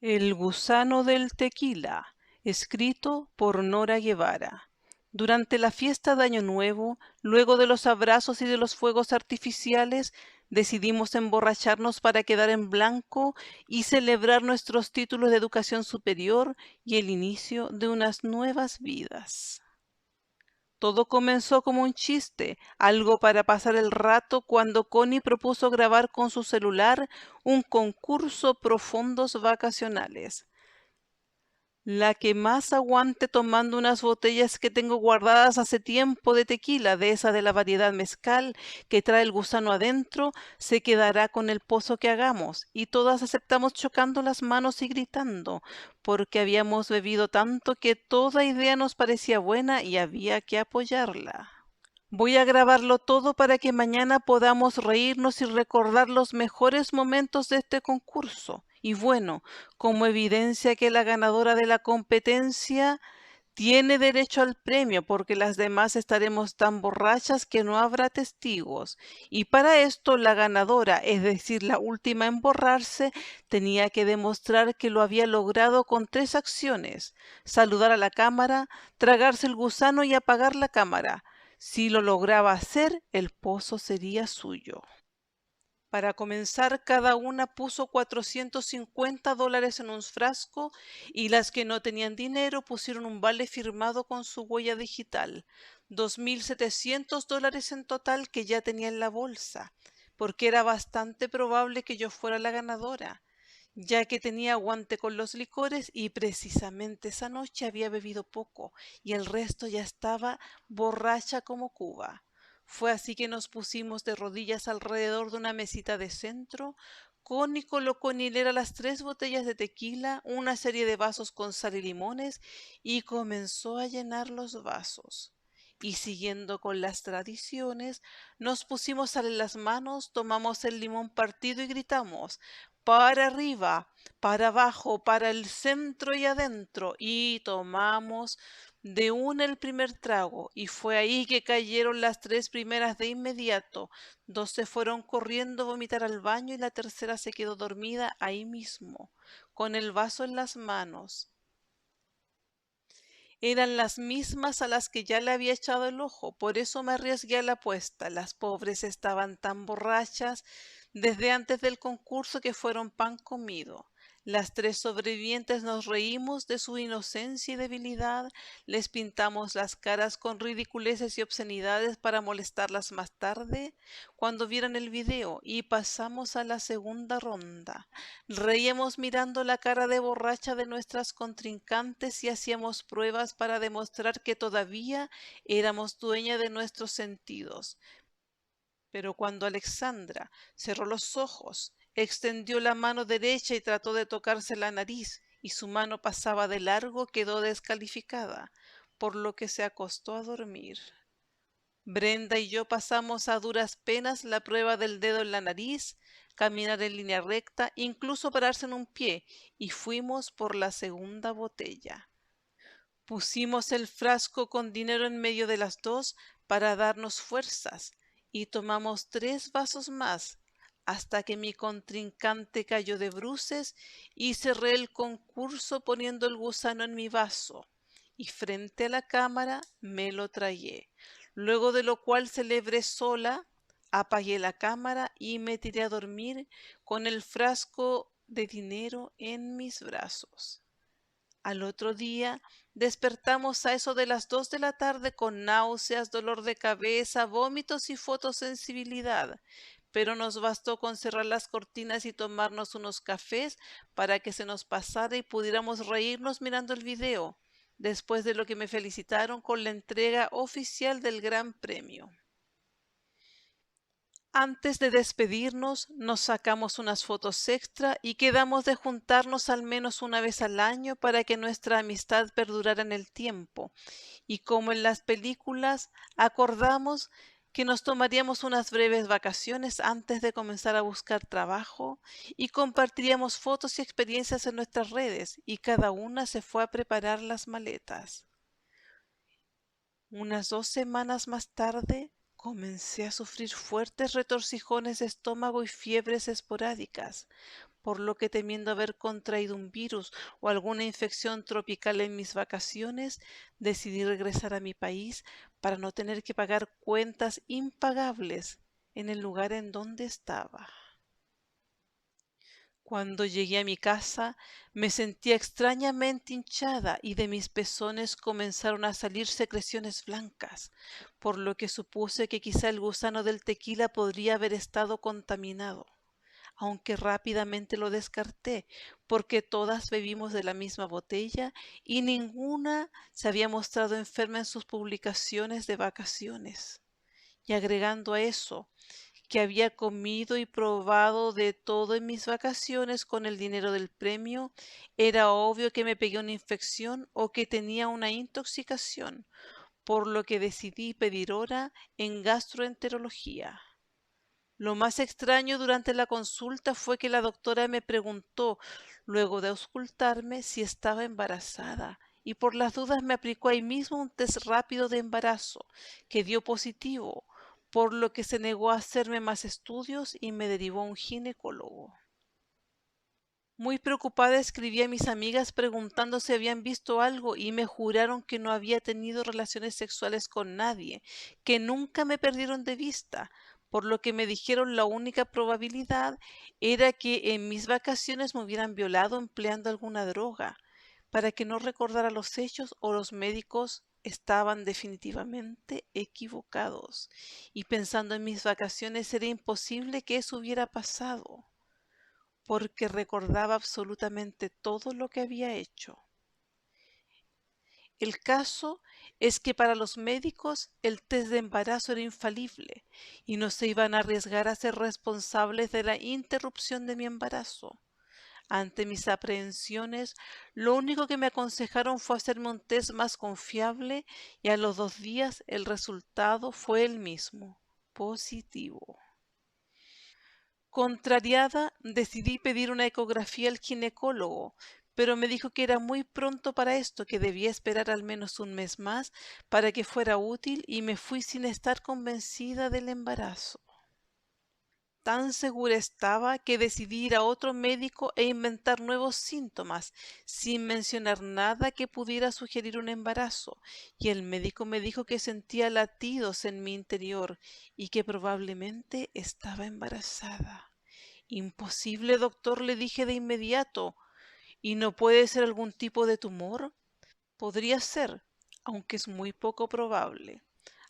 El gusano del tequila, escrito por Nora Guevara. Durante la fiesta de Año Nuevo, luego de los abrazos y de los fuegos artificiales, decidimos emborracharnos para quedar en blanco y celebrar nuestros títulos de educación superior y el inicio de unas nuevas vidas. Todo comenzó como un chiste, algo para pasar el rato cuando Connie propuso grabar con su celular un concurso profundos vacacionales. La que más aguante tomando unas botellas que tengo guardadas hace tiempo de tequila, de esa de la variedad mezcal que trae el gusano adentro, se quedará con el pozo que hagamos. Y todas aceptamos chocando las manos y gritando, porque habíamos bebido tanto que toda idea nos parecía buena y había que apoyarla. Voy a grabarlo todo para que mañana podamos reírnos y recordar los mejores momentos de este concurso. Y bueno, como evidencia que la ganadora de la competencia tiene derecho al premio porque las demás estaremos tan borrachas que no habrá testigos. Y para esto la ganadora, es decir, la última en borrarse, tenía que demostrar que lo había logrado con tres acciones: saludar a la cámara, tragarse el gusano y apagar la cámara. Si lo lograba hacer, el pozo sería suyo. Para comenzar, cada una puso $450 en un frasco y las que no tenían dinero pusieron un vale firmado con su huella digital. $2,700 en total que ya tenía en la bolsa, porque era bastante probable que yo fuera la ganadora, ya que tenía aguante con los licores y precisamente esa noche había bebido poco y el resto ya estaba borracha como Cuba. Fue así que nos pusimos de rodillas alrededor de una mesita de centro. Connie colocó en hilera las 3 botellas de tequila, una serie de vasos con sal y limones y comenzó a llenar los vasos. Y siguiendo con las tradiciones, nos pusimos sal en las manos, tomamos el limón partido y gritamos: para arriba, para abajo, para el centro y adentro, y tomamos de una el primer trago, y fue ahí que cayeron las 3 primeras de inmediato. 2 se fueron corriendo a vomitar al baño y la tercera se quedó dormida ahí mismo, con el vaso en las manos. Eran las mismas a las que ya le había echado el ojo, por eso me arriesgué a la apuesta. Las pobres estaban tan borrachas desde antes del concurso que fueron pan comido. Las 3 sobrevivientes nos reímos de su inocencia y debilidad, les pintamos las caras con ridiculeces y obscenidades para molestarlas más tarde, cuando vieran el video, y pasamos a la segunda ronda. Reíamos mirando la cara de borracha de nuestras contrincantes y hacíamos pruebas para demostrar que todavía éramos dueñas de nuestros sentidos. Pero cuando Alexandra cerró los ojos, extendió la mano derecha y trató de tocarse la nariz, y su mano pasaba de largo, quedó descalificada, por lo que se acostó a dormir. Brenda y yo pasamos a duras penas la prueba del dedo en la nariz, caminar en línea recta, incluso pararse en un pie, y fuimos por la segunda botella. Pusimos el frasco con dinero en medio de las dos para darnos fuerzas, y tomamos 3 vasos más, hasta que mi contrincante cayó de bruces y cerré el concurso poniendo el gusano en mi vaso, y frente a la cámara me lo tragué. Luego de lo cual celebré sola, apagué la cámara y me tiré a dormir con el frasco de dinero en mis brazos. Al otro día despertamos a eso de las 2 de la tarde con náuseas, dolor de cabeza, vómitos y fotosensibilidad, pero nos bastó con cerrar las cortinas y tomarnos unos cafés para que se nos pasara y pudiéramos reírnos mirando el video, después de lo que me felicitaron con la entrega oficial del Gran Premio. Antes de despedirnos, nos sacamos unas fotos extra y quedamos de juntarnos al menos una vez al año para que nuestra amistad perdurara en el tiempo. Y como en las películas, acordamos que nos tomaríamos unas breves vacaciones antes de comenzar a buscar trabajo y compartiríamos fotos y experiencias en nuestras redes, y cada una se fue a preparar las maletas. Unas 2 semanas más tarde comencé a sufrir fuertes retorcijones de estómago y fiebres esporádicas. por lo que temiendo haber contraído un virus o alguna infección tropical en mis vacaciones, decidí regresar a mi país para no tener que pagar cuentas impagables en el lugar en donde estaba. Cuando llegué a mi casa, me sentía extrañamente hinchada y de mis pezones comenzaron a salir secreciones blancas, por lo que supuse que quizá el gusano del tequila podría haber estado contaminado, aunque rápidamente lo descarté, porque todas bebimos de la misma botella y ninguna se había mostrado enferma en sus publicaciones de vacaciones. Y agregando a eso, que había comido y probado de todo en mis vacaciones con el dinero del premio, era obvio que me pegué una infección o que tenía una intoxicación, por lo que decidí pedir hora en gastroenterología. Lo más extraño durante la consulta fue que la doctora me preguntó, luego de auscultarme, si estaba embarazada, y por las dudas me aplicó ahí mismo un test rápido de embarazo, que dio positivo, por lo que se negó a hacerme más estudios y me derivó a un ginecólogo. Muy preocupada escribí a mis amigas preguntando si habían visto algo y me juraron que no había tenido relaciones sexuales con nadie, que nunca me perdieron de vista, por lo que me dijeron la única probabilidad era que en mis vacaciones me hubieran violado empleando alguna droga, para que no recordara los hechos o los médicos estaban definitivamente equivocados, y pensando en mis vacaciones era imposible que eso hubiera pasado porque recordaba absolutamente todo lo que había hecho. El caso es que para los médicos el test de embarazo era infalible y no se iban a arriesgar a ser responsables de la interrupción de mi embarazo. Ante mis aprehensiones, lo único que me aconsejaron fue hacerme un test más confiable y a los 2 días el resultado fue el mismo, positivo. Contrariada, decidí pedir una ecografía al ginecólogo, pero me dijo que era muy pronto para esto, que debía esperar al menos un mes más para que fuera útil y me fui sin estar convencida del embarazo. Tan segura estaba que decidí ir a otro médico e inventar nuevos síntomas, sin mencionar nada que pudiera sugerir un embarazo, y el médico me dijo que sentía latidos en mi interior y que probablemente estaba embarazada. Imposible, doctor, le dije de inmediato. ¿Y no puede ser algún tipo de tumor? Podría ser, aunque es muy poco probable.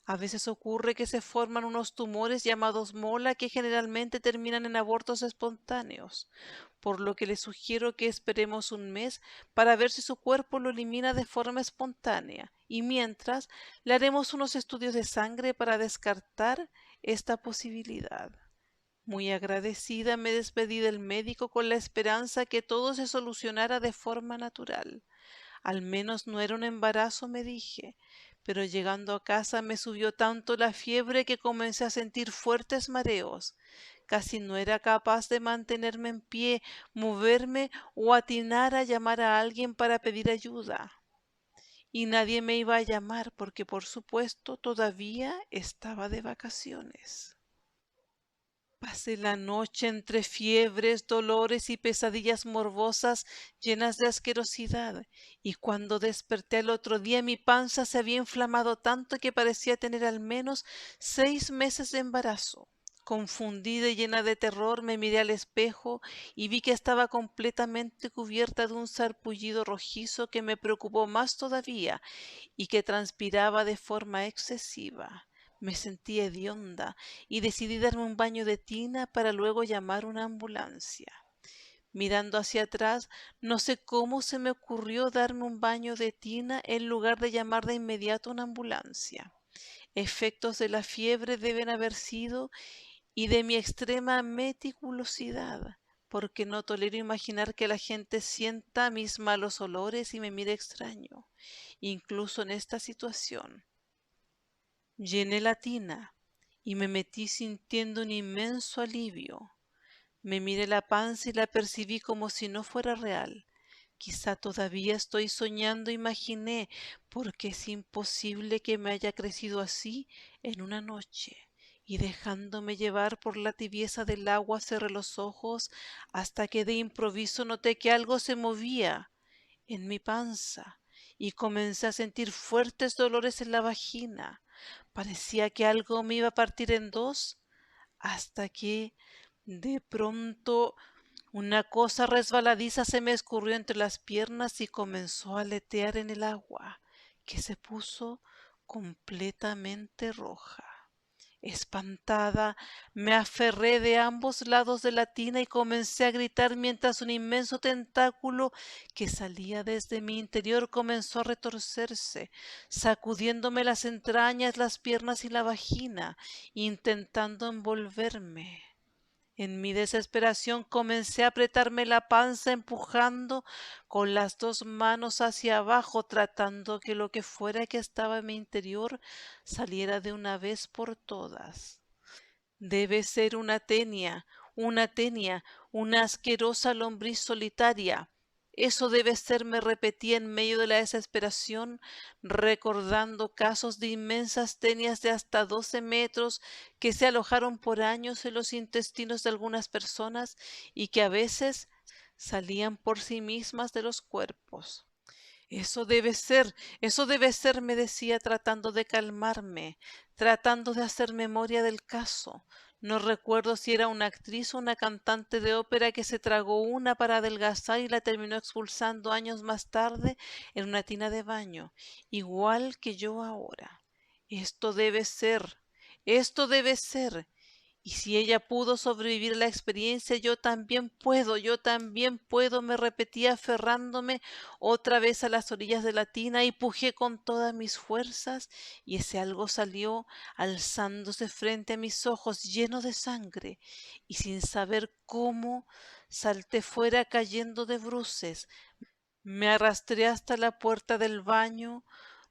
A veces ocurre que se forman unos tumores llamados mola que generalmente terminan en abortos espontáneos, por lo que le sugiero que esperemos un mes para ver si su cuerpo lo elimina de forma espontánea, y mientras le haremos unos estudios de sangre para descartar esta posibilidad. Muy agradecida me despedí del médico con la esperanza que todo se solucionara de forma natural. Al menos no era un embarazo, me dije, pero llegando a casa me subió tanto la fiebre que comencé a sentir fuertes mareos. Casi no era capaz de mantenerme en pie, moverme o atinar a llamar a alguien para pedir ayuda. Y nadie me iba a llamar porque, por supuesto, todavía estaba de vacaciones. Pasé la noche entre fiebres, dolores y pesadillas morbosas llenas de asquerosidad, y cuando desperté al otro día mi panza se había inflamado tanto que parecía tener al menos 6 meses de embarazo. Confundida y llena de terror me miré al espejo y vi que estaba completamente cubierta de un sarpullido rojizo que me preocupó más todavía y que transpiraba de forma excesiva. Me sentí hedionda y decidí darme un baño de tina para luego llamar una ambulancia. Mirando hacia atrás, no sé cómo se me ocurrió darme un baño de tina en lugar de llamar de inmediato una ambulancia. Efectos de la fiebre deben haber sido y de mi extrema meticulosidad, porque no tolero imaginar que la gente sienta mis malos olores y me mire extraño, incluso en esta situación. Llené la tina y me metí sintiendo un inmenso alivio. Me miré la panza y la percibí como si no fuera real. Quizá todavía estoy soñando, imaginé, porque es imposible que me haya crecido así en una noche. y dejándome llevar por la tibieza del agua cerré los ojos hasta que de improviso noté que algo se movía en mi panza y comencé a sentir fuertes dolores en la vagina. Parecía que algo me iba a partir en dos hasta que de pronto una cosa resbaladiza se me escurrió entre las piernas y comenzó a aletear en el agua, que se puso completamente roja. Espantada, me aferré de ambos lados de la tina y comencé a gritar mientras un inmenso tentáculo que salía desde mi interior comenzó a retorcerse, sacudiéndome las entrañas, las piernas y la vagina, intentando envolverme. En mi desesperación comencé a apretarme la panza empujando con las dos manos hacia abajo, tratando que lo que fuera que estaba en mi interior saliera de una vez por todas. Debe ser una tenia, una asquerosa lombriz solitaria. Eso debe ser, me repetía en medio de la desesperación, recordando casos de inmensas tenias de hasta 12 metros que se alojaron por años en los intestinos de algunas personas y que a veces salían por sí mismas de los cuerpos. Eso debe ser, me decía tratando de calmarme, tratando de hacer memoria del caso. No recuerdo si era una actriz o una cantante de ópera que se tragó una para adelgazar y la terminó expulsando años más tarde en una tina de baño, igual que yo ahora. Esto debe ser, esto debe ser. Y si ella pudo sobrevivir a la experiencia, yo también puedo, me repetía aferrándome otra vez a las orillas de la tina y pujé con todas mis fuerzas y ese algo salió alzándose frente a mis ojos lleno de sangre y sin saber cómo salté fuera cayendo de bruces. Me arrastré hasta la puerta del baño,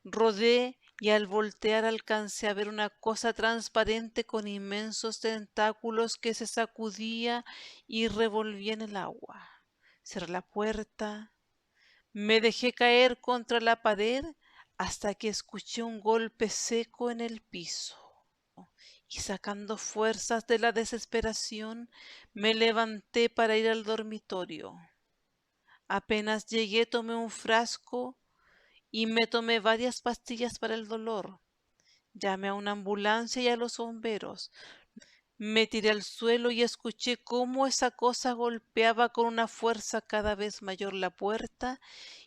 rodé y al voltear alcancé a ver una cosa transparente con inmensos tentáculos que se sacudía y revolvía en el agua. Cerré la puerta, me dejé caer contra la pared hasta que escuché un golpe seco en el piso y sacando fuerzas de la desesperación me levanté para ir al dormitorio. Apenas llegué tomé un frasco y me tomé varias pastillas para el dolor. Llamé a una ambulancia y a los bomberos. Me tiré al suelo y escuché cómo esa cosa golpeaba con una fuerza cada vez mayor la puerta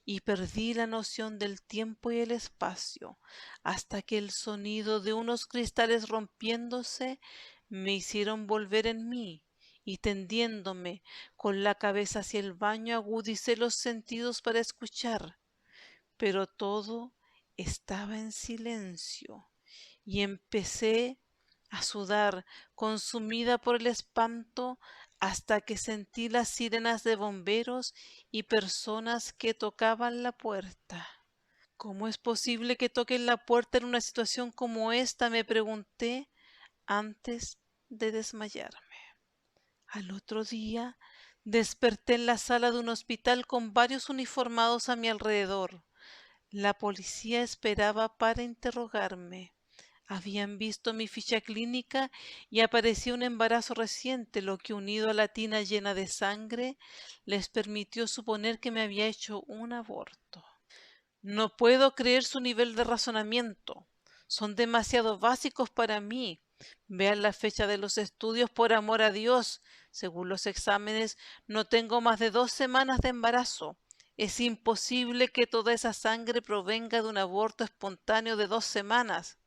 y perdí la noción del tiempo y el espacio, hasta que el sonido de unos cristales rompiéndose me hicieron volver en mí y tendiéndome con la cabeza hacia el baño agudicé los sentidos para escuchar, pero todo estaba en silencio y empecé a sudar, consumida por el espanto, hasta que sentí las sirenas de bomberos y personas que tocaban la puerta. ¿Cómo es posible que toquen la puerta en una situación como esta?, me pregunté antes de desmayarme. Al otro día desperté en la sala de un hospital con varios uniformados a mi alrededor. La policía esperaba para interrogarme. Habían visto mi ficha clínica y aparecía un embarazo reciente, lo que unido a la tina llena de sangre les permitió suponer que me había hecho un aborto. No puedo creer su nivel de razonamiento. Son demasiado básicos para mí. Vean la fecha de los estudios, por amor a Dios. Según los exámenes, no tengo más de 2 semanas de embarazo. Es imposible que toda esa sangre provenga de un aborto espontáneo de 2 semanas.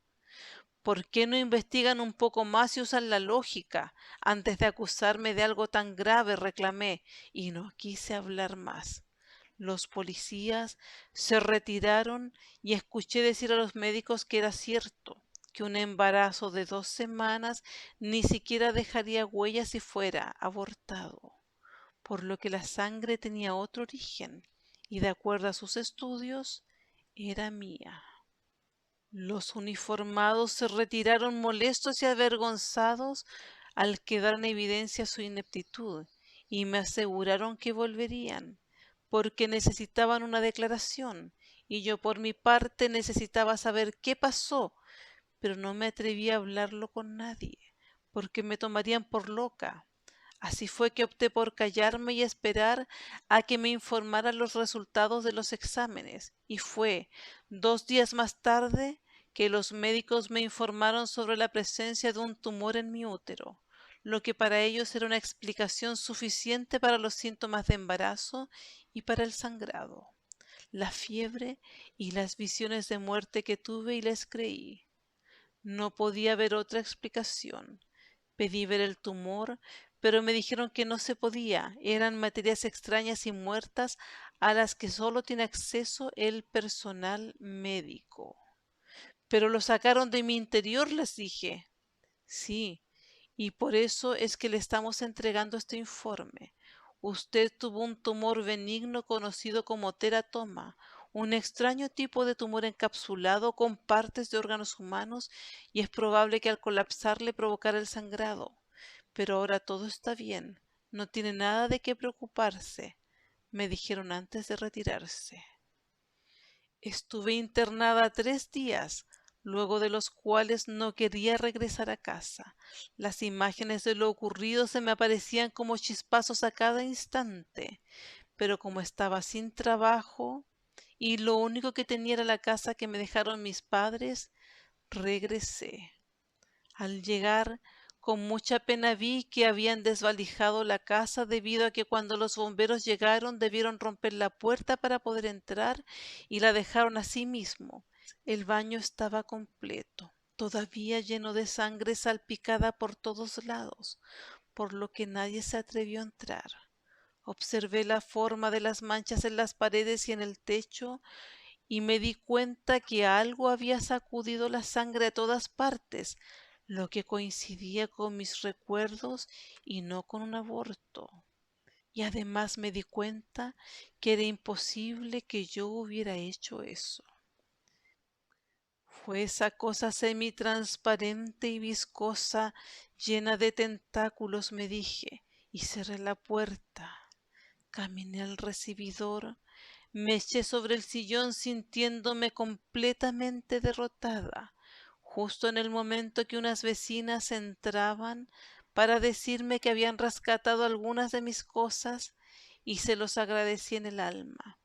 ¿Por qué no investigan un poco más y usan la lógica antes de acusarme de algo tan grave?, reclamé, y no quise hablar más. Los policías se retiraron y escuché decir a los médicos que era cierto, que un embarazo de 2 semanas ni siquiera dejaría huellas si fuera abortado, por lo que la sangre tenía otro origen y de acuerdo a sus estudios era mía. Los uniformados se retiraron molestos y avergonzados al quedar en evidencia su ineptitud y me aseguraron que volverían, porque necesitaban una declaración y yo por mi parte necesitaba saber qué pasó, pero no me atreví a hablarlo con nadie. porque me tomarían por loca. Así fue que opté por callarme y esperar a que me informaran los resultados de los exámenes, y fue 2 días más tarde que los médicos me informaron sobre la presencia de un tumor en mi útero, lo que para ellos era una explicación suficiente para los síntomas de embarazo y para el sangrado, la fiebre y las visiones de muerte que tuve, y les creí. No podía haber otra explicación. Pedí ver el tumor, pero me dijeron que no se podía. Eran materias extrañas y muertas a las que solo tiene acceso el personal médico. Pero lo sacaron de mi interior, les dije. Sí, y por eso es que le estamos entregando este informe. Usted tuvo un tumor benigno conocido como teratoma, un extraño tipo de tumor encapsulado con partes de órganos humanos, y es probable que al colapsar le provocara el sangrado. Pero ahora todo está bien, no tiene nada de qué preocuparse, me dijeron antes de retirarse. Estuve internada 3 días, luego de los cuales no quería regresar a casa. Las imágenes de lo ocurrido se me aparecían como chispazos a cada instante, pero como estaba sin trabajo y lo único que tenía era la casa que me dejaron mis padres, regresé. Al llegar, con mucha pena vi que habían desvalijado la casa, debido a que cuando los bomberos llegaron debieron romper la puerta para poder entrar, y la dejaron así mismo. El baño estaba completo, todavía lleno de sangre salpicada por todos lados, por lo que nadie se atrevió a entrar. Observé la forma de las manchas en las paredes y en el techo, y me di cuenta que algo había sacudido la sangre a todas partes, lo que coincidía con mis recuerdos y no con un aborto. Y además me di cuenta que era imposible que yo hubiera hecho eso. Fue esa cosa semitransparente y viscosa, llena de tentáculos, me dije, y cerré la puerta. Caminé al recibidor, me eché sobre el sillón sintiéndome completamente derrotada, justo en el momento que unas vecinas entraban para decirme que habían rescatado algunas de mis cosas, y se los agradecí en el alma.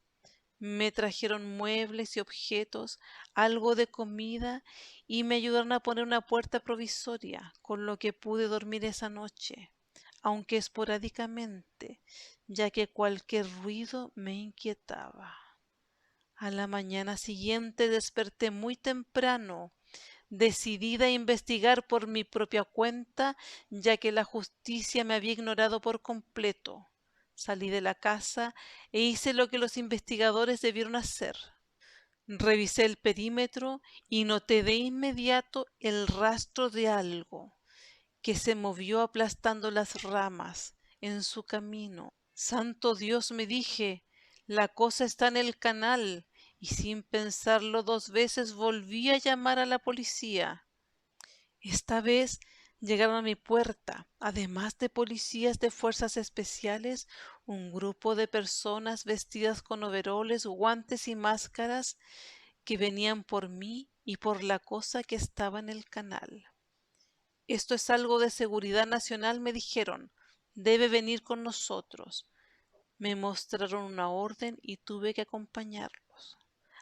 Me trajeron muebles y objetos, algo de comida, y me ayudaron a poner una puerta provisoria, con lo que pude dormir esa noche, aunque esporádicamente, ya que cualquier ruido me inquietaba. A la mañana siguiente desperté muy temprano, decidida a investigar por mi propia cuenta, ya que la justicia me había ignorado por completo. Salí de la casa e hice lo que los investigadores debieron hacer. Revisé el perímetro y noté de inmediato el rastro de algo que se movió aplastando las ramas en su camino. Santo Dios, me dije, la cosa está en el canal, y sin pensarlo 2 veces volví a llamar a la policía. Esta vez llegaron a mi puerta, además de policías de fuerzas especiales, un grupo de personas vestidas con overoles, guantes y máscaras, que venían por mí y por la cosa que estaba en el canal. Esto es algo de seguridad nacional, me dijeron. Debe venir con nosotros. Me mostraron una orden y tuve que acompañarlos.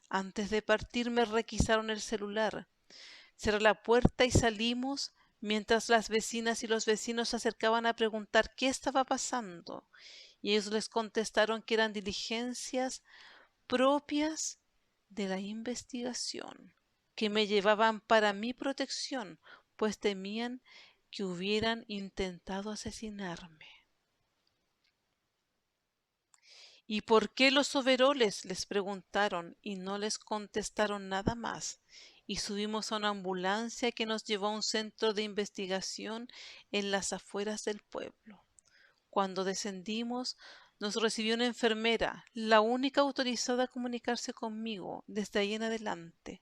Antes de partir me requisaron el celular. Cerré la puerta y salimos, mientras las vecinas y los vecinos se acercaban a preguntar qué estaba pasando, y ellos les contestaron que eran diligencias propias de la investigación, que me llevaban para mi protección, pues temían que hubieran intentado asesinarme. ¿Y por qué los overoles?, les preguntaron, y no les contestaron nada más. Y subimos a una ambulancia que nos llevó a un centro de investigación en las afueras del pueblo. Cuando descendimos, nos recibió una enfermera, la única autorizada a comunicarse conmigo desde ahí en adelante,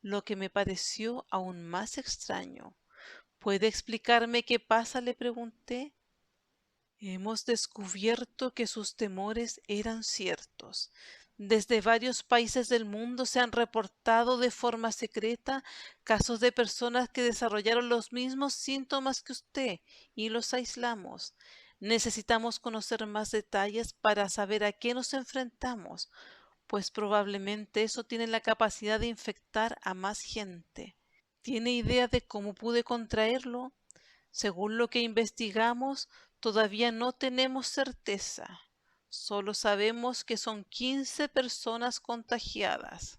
lo que me pareció aún más extraño. ¿Puede explicarme qué pasa?, le pregunté. Hemos descubierto que sus temores eran ciertos. Desde varios países del mundo se han reportado de forma secreta casos de personas que desarrollaron los mismos síntomas que usted y los aislamos. Necesitamos conocer más detalles para saber a qué nos enfrentamos, pues probablemente eso tiene la capacidad de infectar a más gente. ¿Tiene idea de cómo pude contraerlo? Según lo que investigamos, todavía no tenemos certeza. Solo sabemos que son 15 personas contagiadas,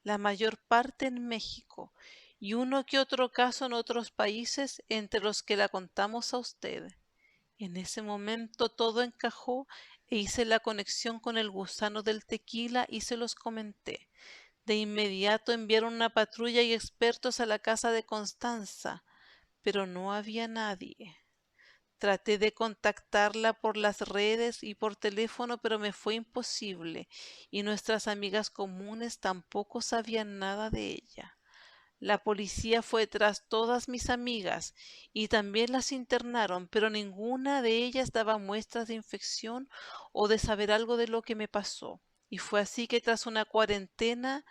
la mayor parte en México, y uno que otro caso en otros países entre los que la contamos a usted. En ese momento todo encajó e hice la conexión con el gusano del tequila y se los comenté. De inmediato enviaron una patrulla y expertos a la casa de Constanza, pero no había nadie. Traté de contactarla por las redes y por teléfono, pero me fue imposible, y nuestras amigas comunes tampoco sabían nada de ella. La policía fue tras todas mis amigas y también las internaron, pero ninguna de ellas daba muestras de infección o de saber algo de lo que me pasó. Y fue así que tras una cuarentena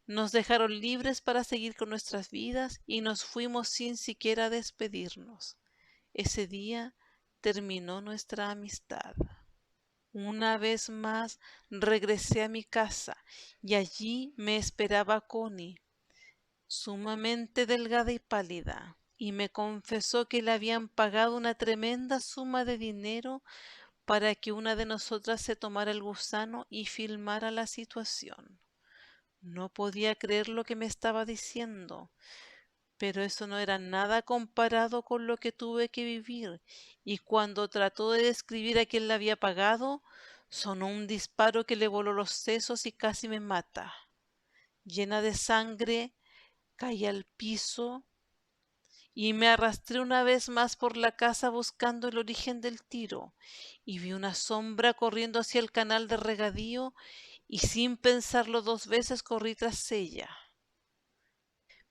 nos dejaron libres para seguir con nuestras vidas y nos fuimos sin siquiera despedirnos. Ese día terminó nuestra amistad. Una vez más regresé a mi casa y allí me esperaba Connie, sumamente delgada y pálida, y me confesó que le habían pagado una tremenda suma de dinero para que una de nosotras se tomara el gusano y filmara la situación. No podía creer lo que me estaba diciendo, pero eso no era nada comparado con lo que tuve que vivir, y cuando trató de describir a quién le había pagado, sonó un disparo que le voló los sesos y casi me mata. Llena de sangre, caí al piso y me arrastré una vez más por la casa buscando el origen del tiro, y vi una sombra corriendo hacia el canal de regadío, y sin pensarlo dos veces corrí tras ella.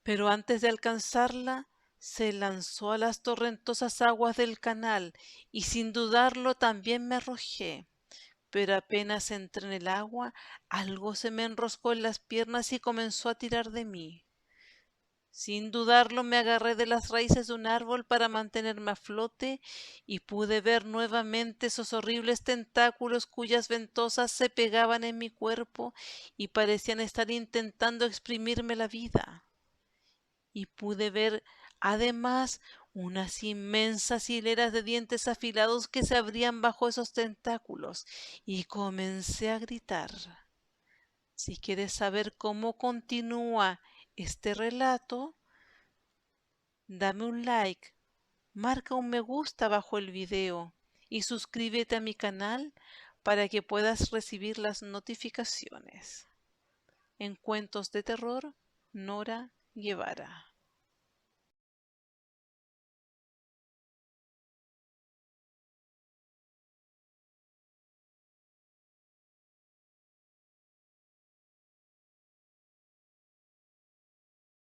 Pero antes de alcanzarla, se lanzó a las torrentosas aguas del canal y sin dudarlo también me arrojé. Pero apenas entré en el agua, algo se me enroscó en las piernas y comenzó a tirar de mí. Sin dudarlo me agarré de las raíces de un árbol para mantenerme a flote y pude ver nuevamente esos horribles tentáculos cuyas ventosas se pegaban en mi cuerpo y parecían estar intentando exprimirme la vida. Y pude ver además unas inmensas hileras de dientes afilados que se abrían bajo esos tentáculos, y comencé a gritar. Si quieres saber cómo continúa este relato, dame un like, marca un me gusta bajo el video y suscríbete a mi canal para que puedas recibir las notificaciones. En Cuentos de Terror, Nora Guevara.